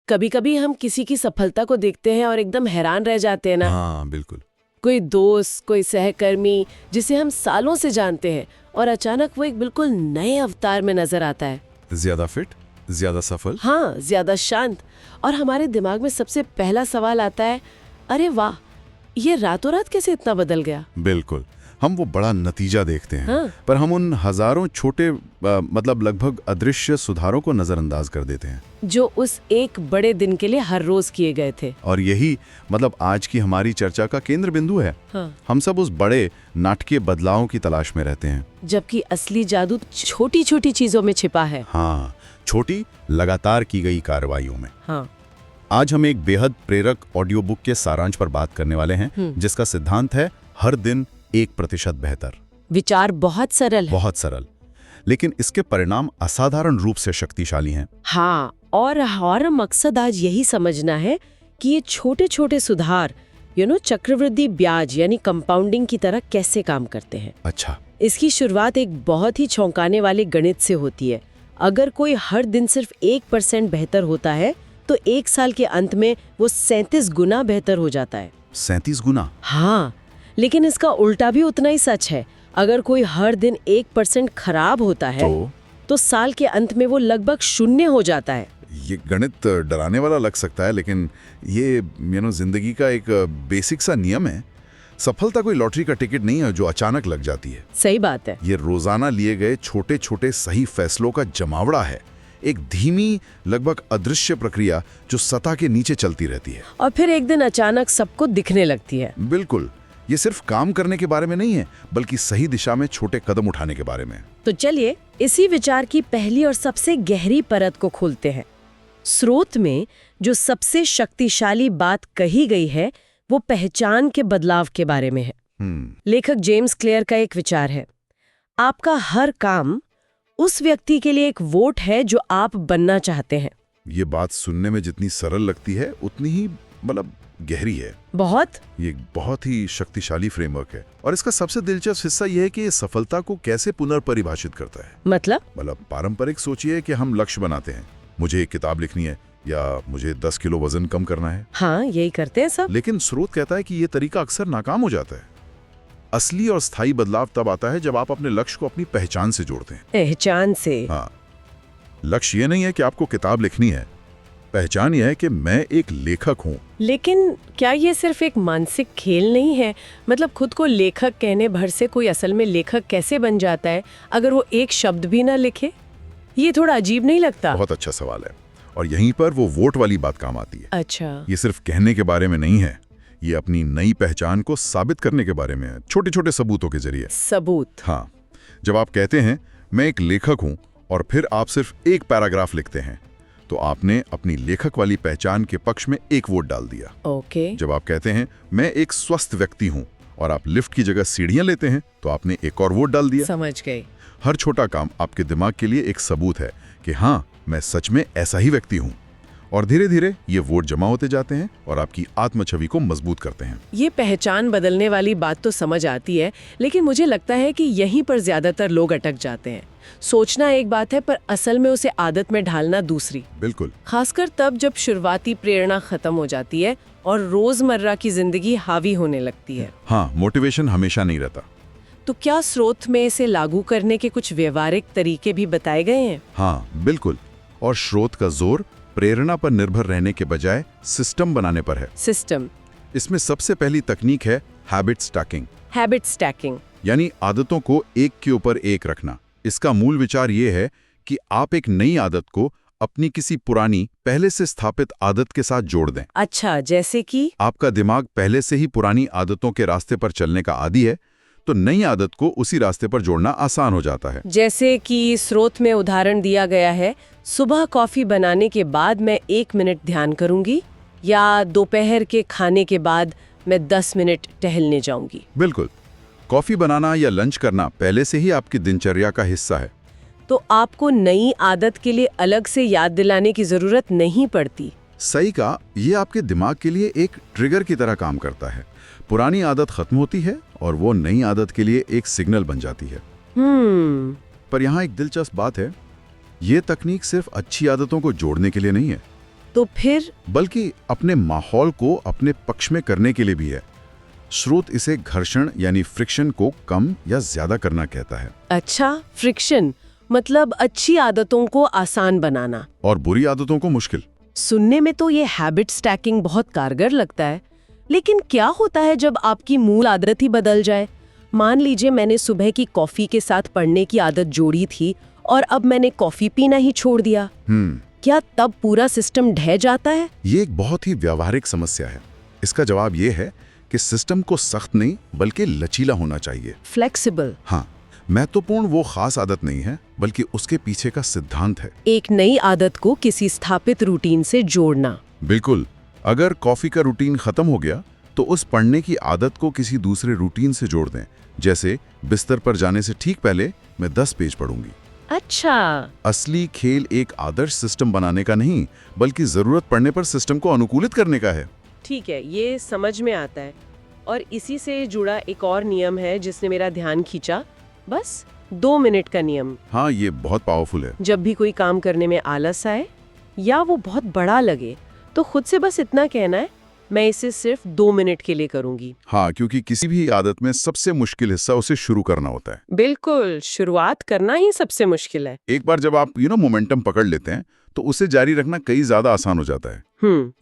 कभी कभी हम किसी की सफलता को देखते हैं और एकदम हैरान रह जाते हैं ना। हाँ बिल्कुल। कोई दोस्त, कोई सहकर्मी जिसे हम सालों से जानते हैं और अचानक वो एक बिल्कुल नए अवतार में नजर आता है। ज्यादा फिट, ज्यादा सफल। हाँ, ज्यादा शांत। और हमारे दिमाग में सबसे पहला सवाल आता है, अरे वाह, ये रातों रात कैसे इतना बदल गया। बिल्कुल, हम वो बड़ा नतीजा देखते हैं। हाँ। पर हम उन हजारों छोटे मतलब लगभग अदृश्य सुधारों को नजरअंदाज कर देते हैं, जो उस एक बड़े दिन के लिए हर रोज किए गए थे। और यही मतलब आज की हमारी चर्चा का केंद्र बिंदु है। हाँ। हम सब उस बड़े नाटकीय बदलावों की तलाश में रहते हैं, जबकि असली जादू छोटी छोटी चीजों में छिपा है। हाँ, छोटी लगातार की गई कार्रवाइयों में। हाँ। आज हम एक बेहद प्रेरक ऑडियो बुक के सारांश पर बात करने वाले हैं, जिसका सिद्धांत है हर दिन 1% बेहतर। विचार बहुत सरल है। बहुत सरल, लेकिन इसके परिणाम असाधारण रूप से शक्तिशाली हैं। हाँ, और हमारा मकसद आज यही समझना है कि ये छोटे छोटे सुधार चक्रवृद्धि ब्याज यानी कंपाउंडिंग की तरह कैसे काम करते हैं। अच्छा। इसकी शुरुआत एक बहुत ही चौंकाने वाले गणित से होती है। अगर कोई हर दिन सिर्फ 1% बेहतर होता है तो 1 साल के अंत में वो 37 गुना बेहतर हो जाता है। 37 गुना? हाँ, लेकिन इसका उल्टा भी उतना ही सच है। अगर कोई हर दिन 1% खराब होता है तो साल के अंत में वो लगभग 0 हो जाता है। ये गणित डराने वाला लग सकता है, लेकिन ये जिंदगी का एक बेसिक सा नियम है। सफलता कोई लॉटरी का टिकट नहीं है जो अचानक लग जाती है। सही बात है। ये रोजाना लिए गए छोटे छोटे सही फैसलों का जमावड़ा है, एक धीमी लगभग अदृश्य प्रक्रिया जो सतह के नीचे चलती रहती है और फिर एक दिन अचानक सबको दिखने लगती है। बिल्कुल, ये सिर्फ काम करने के बारे में नहीं है, बल्कि सही दिशा में छोटे कदम उठाने के बारे में। तो चलिए इसी विचार की पहली और सबसे गहरी परत को खोलते हैं। स्रोत में जो सबसे शक्तिशाली बात कही गई है वो पहचान के बदलाव के बारे में है। लेखक जेम्स क्लियर का एक विचार है, आपका हर काम उस व्यक्ति के लिए एक वोट है जो आप बनना चाहते हैं। ये बात सुनने में जितनी सरल लगती है उतनी ही गहरी है। ये बहुत ही शक्तिशाली फ्रेमवर्क है, और इसका सबसे दिलचस्प हिस्सा यह है कि ये सफलता को कैसे पुनर्परिभाषित करता है। मतलब पारंपरिक सोचिए कि हम लक्ष्य बनाते हैं, मुझे एक किताब लिखनी है या मुझे 10 किलो वजन कम करना है। हाँ, यही करते हैं सब। लेकिन स्रोत कहता है कि ये तरीका अक्सर नाकाम हो जाता है। असली और स्थायी बदलाव तब आता है जब आप अपने लक्ष्य को अपनी पहचान से जोड़ते हैं। पहचान से? हाँ, लक्ष्य ये नहीं है कि आपको किताब लिखनी है, पहचान यह है कि मैं एक लेखक हूँ। लेकिन क्या ये सिर्फ एक मानसिक खेल नहीं है? खुद को लेखक कहने भर से कोई असल में लेखक कैसे बन जाता है अगर वो एक शब्द भी ना लिखे? ये थोड़ा अजीब नहीं लगता? बहुत अच्छा सवाल है, और यहीं पर वो वोट वाली बात काम आती है। अच्छा। ये सिर्फ कहने के बारे में नहीं है, ये अपनी नई पहचान को साबित करने के बारे में है, छोटे छोटे सबूतों के जरिए। सबूत? हाँ, जब आप कहते हैं मैं एक लेखक हूँ और फिर आप सिर्फ एक पैराग्राफ लिखते हैं तो आपने अपनी लेखक वाली पहचान के पक्ष में एक वोट डाल दिया। ओके। जब आप कहते हैं मैं एक स्वस्थ व्यक्ति हूँ और आप लिफ्ट की जगह सीढ़ियां लेते हैं तो आपने एक और वोट डाल दिया। समझ गई। हर छोटा काम आपके दिमाग के लिए एक सबूत है कि हाँ, मैं सच में ऐसा ही व्यक्ति हूँ, और धीरे धीरे ये वोट जमा होते जाते हैं और आपकी आत्म छवि को मजबूत करते हैं। ये पहचान बदलने वाली बात तो समझ आती है, लेकिन मुझे लगता है कि यहीं पर ज्यादातर लोग अटक जाते हैं। सोचना एक बात है, पर असल में उसे आदत में ढालना दूसरी। बिल्कुल। खासकर तब जब शुरुआती प्रेरणा खत्म हो जाती है और रोजमर्रा की जिंदगी हावी होने लगती है। हाँ, मोटिवेशन हमेशा नहीं रहता। तो क्या स्रोत में इसे लागू करने के कुछ व्यवहारिक तरीके भी बताए गए हैं? हाँ बिल्कुल, और स्रोत का जोर प्रेरणा पर निर्भर रहने के बजाय सिस्टम बनाने पर है। सिस्टम? इसमें सबसे पहली तकनीक है हैबिट स्टैकिंग। हैबिट स्टैकिंग यानी आदतों को एक के ऊपर एक रखना। इसका मूल विचार ये है कि आप एक नई आदत को अपनी किसी पुरानी पहले से स्थापित आदत के साथ जोड़ दें। अच्छा, जैसे कि आपका दिमाग पहले से ही पुरानी आदतों के रास्ते पर चलने का आदी है, तो नई आदत को उसी रास्ते पर जोड़ना आसान हो जाता है। जैसे कि स्रोत में उदाहरण दिया गया है, सुबह कॉफी बनाने के बाद मैं 1 मिनट ध्यान करूंगी, या दोपहर के खाने के बाद मैं 10 मिनट टहलने जाऊंगी। बिल्कुल, कॉफी बनाना या लंच करना पहले से ही आपकी दिनचर्या का हिस्सा है। तो आपको नई आदत के लिए अलग से याद दिलाने की जरूरत नहीं पड़ती। सही कहा, ये आपके दिमाग के लिए एक ट्रिगर की तरह काम करता है। पुरानी आदत खत्म होती है और वो नई आदत के लिए एक सिग्नल बन जाती है। पर यहाँ एक दिलचस्प बात है, ये तकनीक सिर्फ अच्छी आदतों को जोड़ने के लिए नहीं है। तो फिर बल्कि अपने माहौल को अपने पक्ष में करने के लिए भी है। स्रोत इसे घर्षण यानी फ्रिक्शन को कम या ज्यादा करना कहता है। अच्छा, फ्रिक्शन मतलब अच्छी आदतों को आसान बनाना और बुरी आदतों को मुश्किल। सुनने में तो ये हैबिट स्टैकिंग बहुत कारगर लगता है, लेकिन क्या होता है जब आपकी मूल आदत ही बदल जाए? मान लीजिए मैंने सुबह की कॉफी के साथ पढ़ने की आदत जोड़ी थी और अब मैंने कॉफी पीना ही छोड़ दिया। क्या तब पूरा सिस्टम ढह जाता है? ये एक बहुत ही व्यावहारिक समस्या है। इसका जवाब ये है कि सिस्टम को सख्त नहीं बल्कि लचीला होना चाहिए। फ्लेक्सिबल। हाँ, महत्वपूर्ण वो खास आदत नहीं है बल्कि उसके पीछे का सिद्धांत है। एक नई आदत को किसी स्थापित रूटीन से जोड़ना। बिल्कुल। अगर कॉफी का रूटीन खत्म हो गया तो उस पढ़ने की आदत को किसी दूसरे रूटीन से जोड़ दें। जैसे बिस्तर पर जाने से ठीक पहले मैं 10 पेज पढ़ूंगी। अच्छा, असली खेल एक आदर्श सिस्टम बनाने का नहीं बल्कि जरूरत पड़ने पर सिस्टम को अनुकूलित करने का है। ठीक है, ये समझ में आता है। और इसी से जुड़ा एक और नियम है जिसने मेरा ध्यान खींचा, बस 2 मिनट का नियम। हाँ, ये बहुत पावरफुल है। जब भी कोई काम करने में आलस आए या वो बहुत बड़ा लगे तो खुद से बस इतना कहना है, मैं इसे सिर्फ 2 मिनट के लिए करूंगी। हाँ, क्योंकि किसी भी आदत में सबसे मुश्किल हिस्सा उसे शुरू करना होता है। बिल्कुल, शुरुआत करना ही सबसे मुश्किल है। एक बार जब आप मोमेंटम पकड़ लेते हैं तो उसे जारी रखना कई ज्यादा आसान हो जाता है।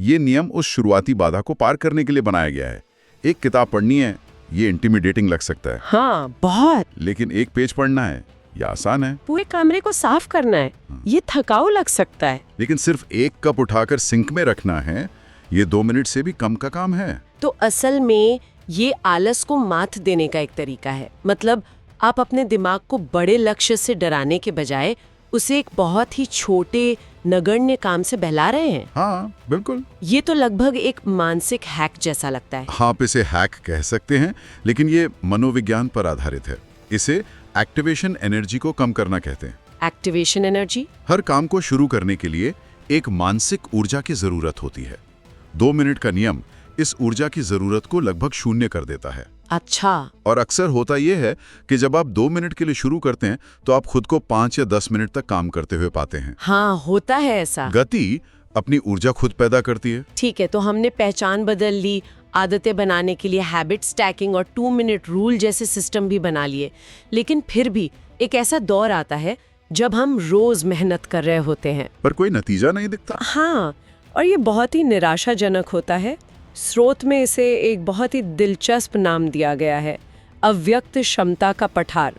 ये नियम उस शुरुआती बाधा को पार करने के लिए बनाया गया है। एक किताब पढ़नी है, ये इंटिमिडेटिंग लग सकता है। हाँ, बहुत। लेकिन एक पेज पढ़ना है, ये आसान है। पूरे कमरे को साफ करना है, ये थकाऊ लग सकता है। लेकिन सिर्फ एक कप उठाकर सिंक में रखना है, ये 2 मिनट से भी कम का काम है। तो असल में ये आलस को मात देने का एक तरीका है। मतलब आप अपने दिमाग को बड़े लक्ष्य से डराने के बजाय उसे एक बहुत ही छोटे नगण्य काम से बहला रहे हैं। हाँ, बिल्कुल। ये तो लगभग एक मानसिक हैक जैसा लगता है। हाँ, आप इसे हैक कह सकते हैं, लेकिन ये मनोविज्ञान पर आधारित है। इसे एक्टिवेशन एनर्जी को कम करना कहते हैं। Activation energy? हर काम को शुरू करने के लिए एक मानसिक ऊर्जा की जरूरत होती है। 2 मिनट का नियम इस ऊर्जा की जरूरत को लगभग शून्य कर देता है। अच्छा। और अक्सर होता यह है कि जब आप 2 मिनट के लिए शुरू करते हैं तो आप खुद को 5 या 10 मिनट तक काम करते हुए पाते हैं। हाँ, होता है ऐसा। गति अपनी ऊर्जा खुद पैदा करती है। ठीक है, तो हमने पहचान बदल ली, आदतें बनाने के लिए हैबिट स्टैकिंग और 2 मिनट रूल जैसे सिस्टम भी बना लिए। लेकिन फिर भी एक ऐसा दौर आता है जब हम रोज मेहनत कर रहे होते हैं पर कोई नतीजा नहीं दिखता। हाँ, और ये बहुत ही निराशाजनक होता है। स्रोत में इसे एक बहुत ही दिलचस्प नाम दिया गया है, अव्यक्त क्षमता का पठार,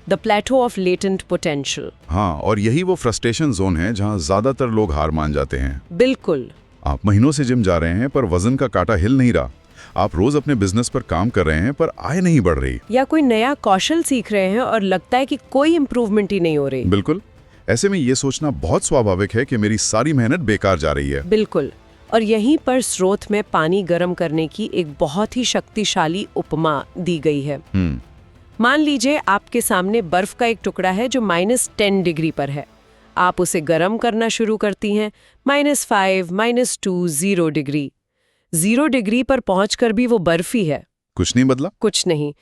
the plateau of latent potential. हाँ, और यही वो फ्रस्ट्रेशन जोन है जहाँ ज्यादातर लोग हार मान जाते हैं। बिल्कुल। आप महीनों से जिम जा रहे हैं पर वजन का कांटा हिल नहीं रहा। आप रोज अपने बिजनेस पर काम कर रहे हैं पर आय नहीं बढ़ रही। या कोई नया कौशल सीख रहे हैं और लगता है कि कोई इम्प्रूवमेंट ही नहीं हो रही। बिल्कुल। ऐसे में ये सोचना बहुत स्वाभाविक है कि मेरी सारी मेहनत बेकार जा रही है। बिल्कुल। और यहीं पर स्रोत में पानी गर्म करने की एक बहुत ही शक्तिशाली उपमा दी गई है। मान लीजिए आपके सामने बर्फ का एक टुकड़ा है जो -10 डिग्री पर है। आप उसे गर्म करना शुरू करती हैं, -5, -2, 0 डिग्री। 0 डिग्री पर पहुंचकर भी वो बर्फ ही है। कुछ नहीं बदला? कुछ नहीं।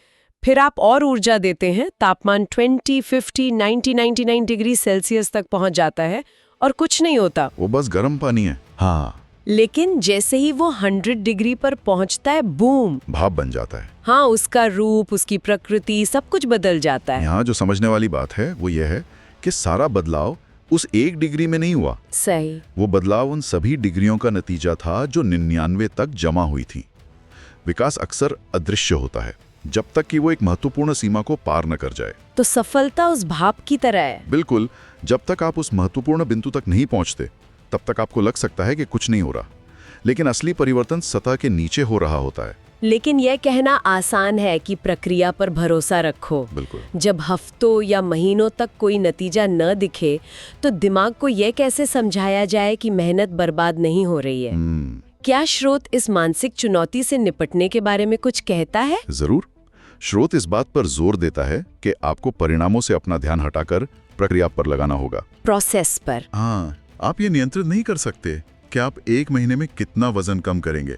फिर आप और ऊर्जा देते हैं, तापमान 20, 50, 90, 99 डिग्री सेल्सियस तक पहुंच जाता है और कुछ नहीं होता। वो बस गर्म पानी है। हाँ, लेकिन जैसे ही वो 100 डिग्री पर पहुंचता है, बूम, भाप बन जाता है। हाँ, उसका रूप, उसकी प्रकृति, सब कुछ बदल जाता है। यहाँ जो समझने वाली बात है वो ये है कि सारा बदलाव उस 1 डिग्री में नहीं हुआ। सही। वो बदलाव उन सभी डिग्रियों का नतीजा था जो 99 तक जमा हुई थी। विकास अक्सर अदृश्य होता है जब तक कि वो एक महत्वपूर्ण सीमा को पार न कर जाए। तो सफलता उस भाप की तरह है। बिल्कुल। जब तक आप उस महत्वपूर्ण बिंदु तक नहीं पहुंचते तब तक आपको लग सकता है कि कुछ नहीं हो रहा, लेकिन असली परिवर्तन सतह के नीचे हो रहा होता है। लेकिन यह कहना आसान है कि प्रक्रिया पर भरोसा रखो। बिल्कुल। जब हफ्तों या महीनों तक कोई नतीजा न दिखे तो दिमाग को यह कैसे समझाया जाए कि मेहनत बर्बाद नहीं हो रही है? क्या स्रोत इस मानसिक चुनौती से निपटने के बारे में कुछ कहता है? जरूर। स्रोत इस बात पर जोर देता है कि आपको परिणामों से अपना ध्यान हटाकर प्रक्रिया पर लगाना होगा, प्रोसेस पर। हाँ, आप ये नियंत्रित नहीं कर सकते कि आप 1 महीने में कितना वजन कम करेंगे,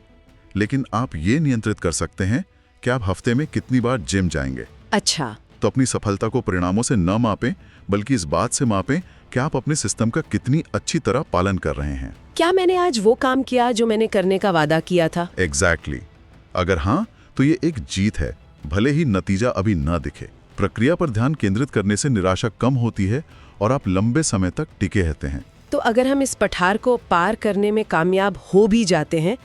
लेकिन आप ये नियंत्रित कर सकते हैं कि आप हफ्ते में कितनी बार जिम जाएंगे। अच्छा। तो अपनी सफलता को परिणामों से न मापें बल्कि इस बात से मापें कि आप अपने सिस्टम का कितनी अच्छी तरह पालन कर रहे हैं। क्या मैंने आज वो काम किया जो मैंने करने का वादा किया था? एग्जैक्टली। अगर हाँ, तो ये एक जीत है, भले ही नतीजा अभी न दिखे। प्रक्रिया पर ध्यान केंद्रित करने से निराशा कम होती है और आप लंबे समय तक टिके रहते हैं। तो अगर हम इस पठार को पार करने में कामयाब हो भी जाते हैं,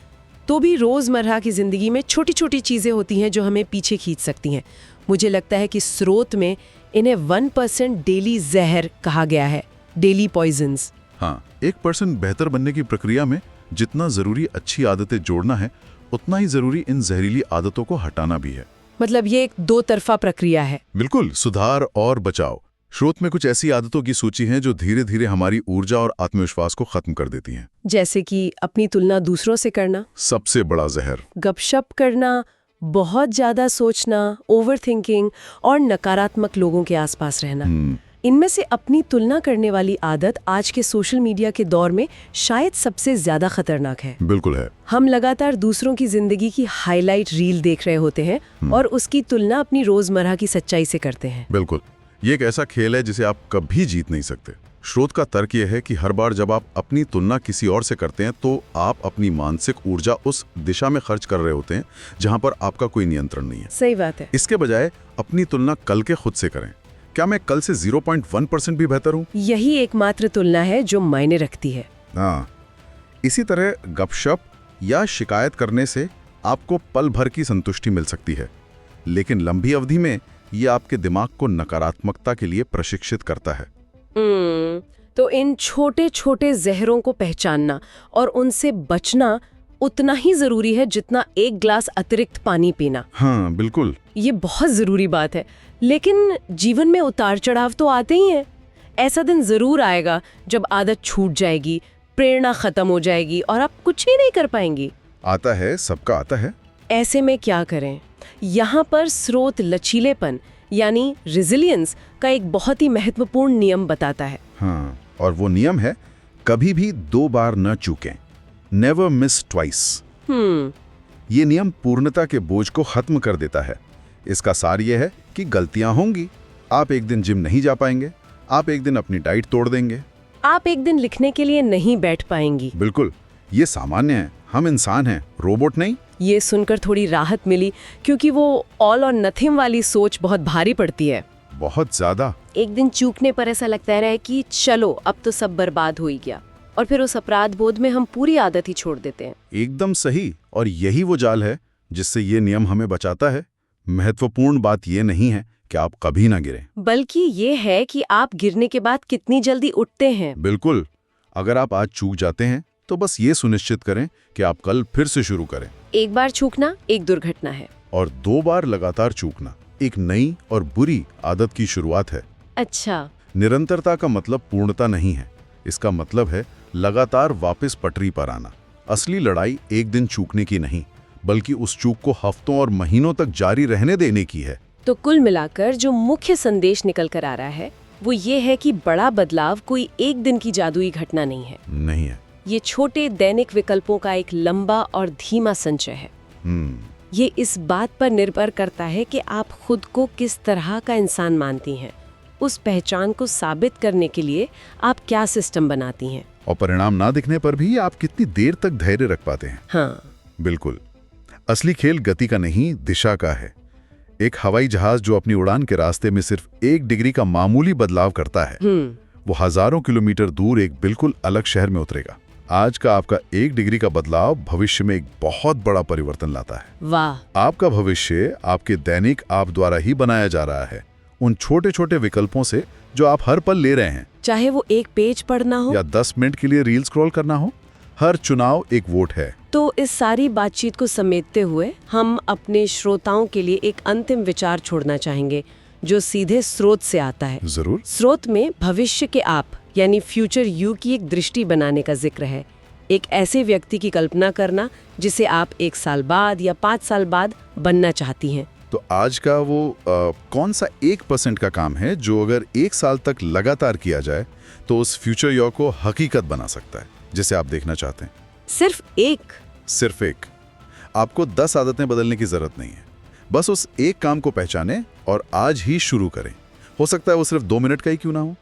तो भी रोजमर्रा की जिंदगी में छोटी छोटी चीजें होती हैं जो हमें पीछे खींच सकती हैं। मुझे लगता है कि स्रोत में इन्हें 1% डेली जहर कहा गया है, डेली पॉइजन्स। हाँ, 1% बेहतर बनने की प्रक्रिया में जितना जरूरी अच्छी आदतें जोड़ना है, उतना ही जरूरी इन जहरीली आदतों को हटाना भी है। मतलब ये एक दो तरफा प्रक्रिया है। बिल्कुल, सुधार और बचाव। स्रोत में कुछ ऐसी आदतों की सूची है जो धीरे धीरे हमारी ऊर्जा और आत्मविश्वास को खत्म कर देती हैं। जैसे कि अपनी तुलना दूसरों से करना, सबसे बड़ा जहर। गपशप करना, बहुत ज्यादा सोचना, ओवरथिंकिंग और नकारात्मक लोगों के आसपास रहना। इनमें से अपनी तुलना करने वाली आदत आज के सोशल मीडिया के दौर में शायद सबसे ज्यादा खतरनाक है। बिल्कुल है। हम लगातार दूसरों की जिंदगी की हाईलाइट रील देख रहे होते हैं और उसकी तुलना अपनी रोजमर्रा की सच्चाई से करते हैं। बिल्कुल, ये एक ऐसा खेल है जिसे आप कभी जीत नहीं सकते। स्रोत का तर्क यह है कि हर बार जब आप अपनी तुलना किसी और से करते हैं तो आप अपनी मानसिक ऊर्जा उस दिशा में खर्च कर रहे होते हैं जहां पर आपका कोई नियंत्रण नहीं है। सही बात है। इसके बजाय अपनी तुलना कल के खुद से करें। क्या मैं कल से 0.1% भी बेहतर हूं? यही एकमात्र तुलना है जो मायने रखती है। हाँ, इसी तरह गपशप या शिकायत करने से आपको पल भर की संतुष्टि मिल सकती है, लेकिन लंबी अवधि में ये आपके दिमाग को नकारात्मकता के लिए प्रशिक्षित करता है। तो इन छोटे छोटे जहरों को पहचानना और उनसे बचना उतना ही जरूरी है जितना एक ग्लास अतिरिक्त पानी पीना। हाँ, बिल्कुल। ये बहुत जरूरी बात है। लेकिन जीवन में उतार चढ़ाव तो आते ही हैं। ऐसा दिन जरूर आएगा जब आदत छूट जाएगी, प्रेरणा खत्म हो जाएगी और आप कुछ ही नहीं कर पाएंगी। आता है, सबका आता है। ऐसे में क्या करें? यहाँ पर स्रोत लचीलेपन यानी रेजिलियंस का एक बहुत ही महत्वपूर्ण नियम बताता है। हाँ, और वो नियम है, कभी भी 2 बार न चूकें। Never miss twice. ये नियम पूर्णता के बोझ को खत्म कर देता है। इसका सार ये है कि गलतियां होंगी। आप एक दिन जिम नहीं जा पाएंगे, आप एक दिन अपनी डाइट तोड़ देंगे, आप एक दिन लिखने के लिए नहीं बैठ पाएंगी। बिल्कुल, ये सामान्य है। हम इंसान हैं, रोबोट नहीं। ये सुनकर थोड़ी राहत मिली, क्योंकि वो ऑल और नथिंग वाली सोच बहुत भारी पड़ती है। बहुत ज्यादा। एक दिन चूकने पर ऐसा लगता है कि चलो अब तो सब बर्बाद हो ही गया, और फिर उस अपराध बोध में हम पूरी आदत ही छोड़ देते हैं। एकदम सही। और यही वो जाल है जिससे ये नियम हमें बचाता है। महत्वपूर्ण बात ये नहीं है कि आप कभी ना गिरें, बल्कि ये है कि आप गिरने के बाद कितनी जल्दी उठते हैं। बिल्कुल। अगर आप आज चूक जाते हैं तो बस ये सुनिश्चित करें कि आप कल फिर से शुरू करें। एक बार चूकना एक दुर्घटना है, और 2 बार लगातार चूकना एक नई और बुरी आदत की शुरुआत है। अच्छा, निरंतरता का मतलब पूर्णता नहीं है। इसका मतलब है लगातार वापस पटरी पर आना। असली लड़ाई एक दिन चूकने की नहीं, बल्कि उस चूक को हफ्तों और महीनों तक जारी रहने देने की है। तो कुल मिलाकर जो मुख्य संदेश निकल कर आ रहा है वो ये है कि बड़ा बदलाव कोई एक दिन की जादुई घटना नहीं है। ये छोटे दैनिक विकल्पों का एक लंबा और धीमा संचय है। ये इस बात पर निर्भर करता है कि आप खुद को किस तरह का इंसान मानती हैं, उस पहचान को साबित करने के लिए आप क्या सिस्टम बनाती हैं, और परिणाम ना दिखने पर भी आप कितनी देर तक धैर्य रख पाते हैं। हाँ, बिल्कुल। असली खेल गति का नहीं, दिशा का है। एक हवाई जहाज जो अपनी उड़ान के रास्ते में सिर्फ 1 डिग्री का मामूली बदलाव करता है, वो हजारों किलोमीटर दूर एक बिल्कुल अलग शहर में उतरेगा। आज का आपका 1 डिग्री का बदलाव भविष्य में एक बहुत बड़ा परिवर्तन लाता है। वाह। आपका भविष्य आपके दैनिक आप द्वारा ही बनाया जा रहा है, उन छोटे छोटे विकल्पों से जो आप हर पल ले रहे हैं। चाहे वो एक पेज पढ़ना हो या 10 मिनट के लिए रील स्क्रॉल करना हो, हर चुनाव एक वोट है। तो इस सारी बातचीत को समेटते हुए हम अपने श्रोताओं के लिए एक अंतिम विचार छोड़ना चाहेंगे जो सीधे स्रोत से आता है। जरूर। स्रोत में भविष्य के आप यानी फ्यूचर यू की एक दृष्टि बनाने का जिक्र है। एक ऐसे व्यक्ति की कल्पना करना जिसे आप 1 साल बाद या 5 साल बाद बनना चाहती हैं। तो आज का वो कौन सा 1% का काम है जो अगर 1 साल तक लगातार किया जाए तो उस फ्यूचर यू को हकीकत बना सकता है जिसे आप देखना चाहते हैं? सिर्फ एक। आपको 10 आदतें बदलने की जरूरत नहीं है। बस उस एक काम को पहचानें और आज ही शुरू करें। हो सकता है वो सिर्फ 2 मिनट का ही क्यों ना हो।